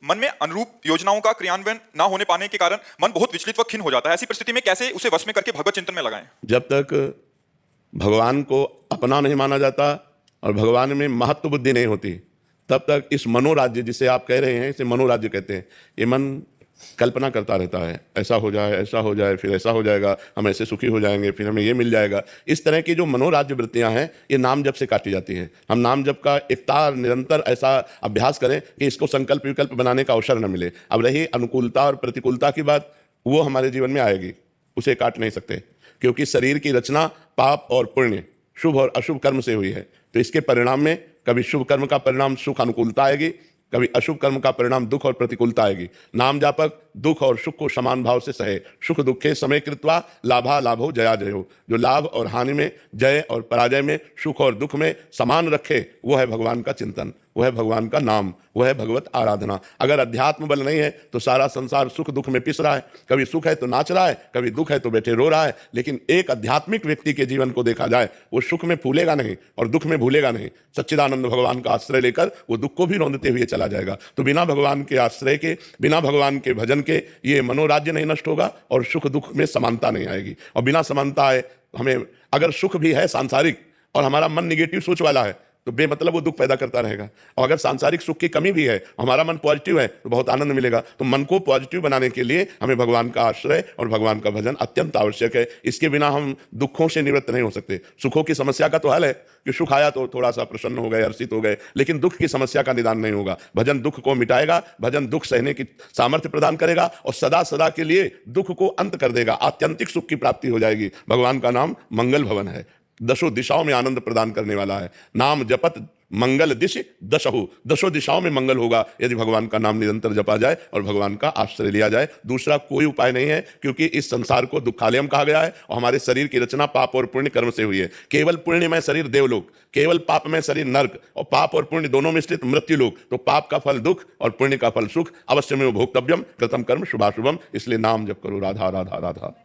मन में अनुरूप योजनाओं का क्रियान्वयन ना होने पाने के कारण मन बहुत विचलित व खिन्न हो जाता है। ऐसी परिस्थिति में कैसे उसे वश में करके भगवत चिंतन में लगाएं? जब तक भगवान को अपना नहीं माना जाता और भगवान में महत्व बुद्धि नहीं होती, तब तक इस मनोराज्य, जिसे आप कह रहे हैं, इसे मनोराज्य कहते हैं, ये मन कल्पना करता रहता है, ऐसा हो जाए, फिर ऐसा हो जाएगा, हम ऐसे सुखी हो जाएंगे, फिर हमें ये मिल जाएगा। इस तरह की जो मनोराज्य वृत्तियां हैं, ये नाम जप से काटी जाती हैं। हम नाम जप का एकतार निरंतर ऐसा अभ्यास करें कि इसको संकल्प विकल्प बनाने का अवसर न मिले। अब रही अनुकूलता और प्रतिकूलता की बात, वो हमारे जीवन में आएगी, उसे काट नहीं सकते, क्योंकि शरीर की रचना पाप और पुण्य, शुभ और अशुभ कर्म से हुई है। तो इसके परिणाम में कभी शुभ कर्म का परिणाम सुख अनुकूलता आएगी, कभी अशुभ कर्म का परिणाम दुख और प्रतिकूलता आएगी। नाम जापक दुख और सुख को समान भाव से सहे, सुख दुखे समय कृत्वा लाभा लाभो जया जयो। जो लाभ और हानि में, जय और पराजय में, सुख और दुख में समान रखे, वो है भगवान का चिंतन, वो है भगवान का नाम, वो है भगवत आराधना। अगर अध्यात्म बल नहीं है तो सारा संसार सुख दुख में पिस रहा है। कभी सुख है तो नाच रहा है, कभी दुख है तो बैठे रो रहा है। लेकिन एक आध्यात्मिक व्यक्ति के जीवन को देखा जाए, वो सुख में फूलेगा नहीं और दुख में भूलेगा नहीं। सच्चिदानंद भगवान का आश्रय लेकर वो दुख को भी रौंदते हुए चला जाएगा। तो बिना भगवान के आश्रय के, बिना भगवान के भजन के ये मनोराज्य नहीं नष्ट होगा और सुख दुख में समानता नहीं आएगी। और बिना समानता आए, हमें अगर सुख भी है सांसारिक और हमारा मन निगेटिव सोच वाला है, तो बेमतलब वो दुख पैदा करता रहेगा। और अगर सांसारिक सुख की कमी भी है, हमारा मन पॉजिटिव है, तो बहुत आनंद मिलेगा। तो मन को पॉजिटिव बनाने के लिए हमें भगवान का आश्रय और भगवान का भजन अत्यंत आवश्यक है। इसके बिना हम दुखों से निवृत्त नहीं हो सकते। सुखों की समस्या का तो हल है कि सुख आया तो थोड़ा सा प्रसन्न हो गए, हर्षित हो गए, लेकिन दुख की समस्या का निदान नहीं होगा। भजन दुख को मिटाएगा, भजन दुख सहने की सामर्थ्य प्रदान करेगा और सदा सदा के लिए दुख को अंत कर देगा। आत्यंतिक सुख की प्राप्ति हो जाएगी। भगवान का नाम मंगल भवन है, दसों दिशाओं में आनंद प्रदान करने वाला है। नाम जपत मंगल दिश दशहु, दसों दिशाओं में मंगल होगा यदि भगवान का नाम निरंतर जपा जाए और भगवान का आश्रय लिया जाए। दूसरा कोई उपाय नहीं है, क्योंकि इस संसार को दुखालयम कहा गया है और हमारे शरीर की रचना पाप और पुण्य कर्म से हुई है। केवल पुण्य में शरीर देवलोक, केवल पाप में शरीर नर्क, और पाप और पुण्य दोनों में स्थित मृत्यु लोक। तो पाप का फल दुख और पुण्य का फल सुख, अवश्य में भोक्तव्यम कृतम कर्म शुभाशुभम। इसलिए नाम जप करो, राधा राधा राधा।